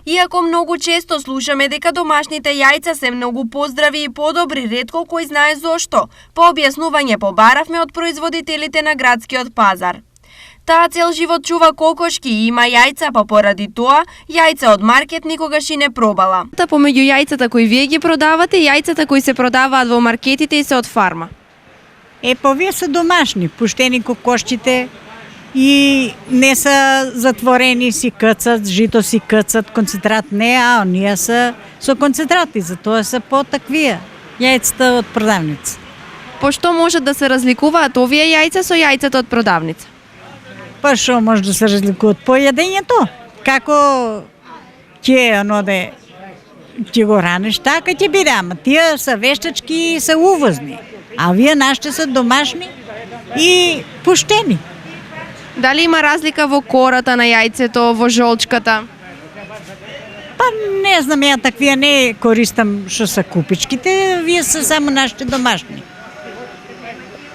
Иако многу често слушаме дека домашните јајца се многу поздрави и подобри, ретко кој знае зошто. По објаснување побаравме од производителите на градскиот пазар. Таа цел живот чува кокошки и има јајца, па поради тоа јајца од маркет никогаш и не пробала. Помеѓу јајцата кои вие ги продавате и јајцата кои се продаваат во маркетите и се од фарма. Овие се домашни, пуштени кокошчите и не се затворени, си кцат, жито си кцат, концентрат не, а оние се со концентрати, затоа се потаквија јајцата од продавница. По што можат да се разликуваат овие јајца со јајцата од продавница? Па што може да се разликуваат? По јадењето. Како ќе оноде ќе го ранеш, така ќе биде, ама тие се вештачки и се увозни. А вие нашите се домашни и пуштени. Дали има разлика во кората на јајцето, во жолчката? Па не знам, ја таквија не користам што се купичките, вие се само нашите домашни.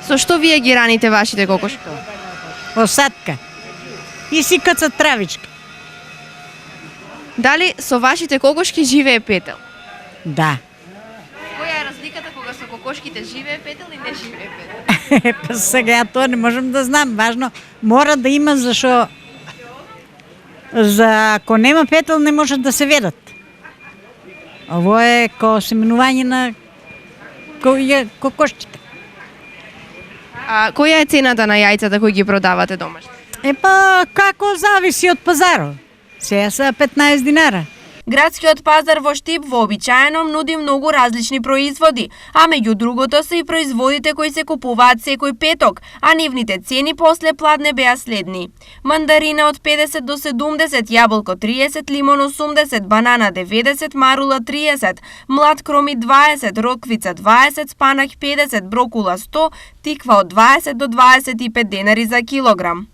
Со што вие ги раните вашите кокошки? Осадка. И си кацат травичка. Дали со вашите кокошки живее петел? Да. Која е разликата кога со кокошките живее петел и не живее петел? Па сега тоа не можам да знам. Важно, мора да има зашо ако нема петел не можат да се ведат. Ово е ко семенување на кокошките. А која е цената на јајцата кои ги продавате домашни? Па како зависи од пазарот. Сега се 15 динара. Градскиот пазар во Штип вообичаено нуди многу различни производи, а меѓу другото се и производите кои се купуваат секој петок, а нивните цени после пладне беа следни. Мандарина од 50 до 70, јаболко 30, лимон 80, банана 90, марула 30, млад кроми 20, роквица 20, спанак 50, брокула 100, тиква од 20 до 25 денари за килограм.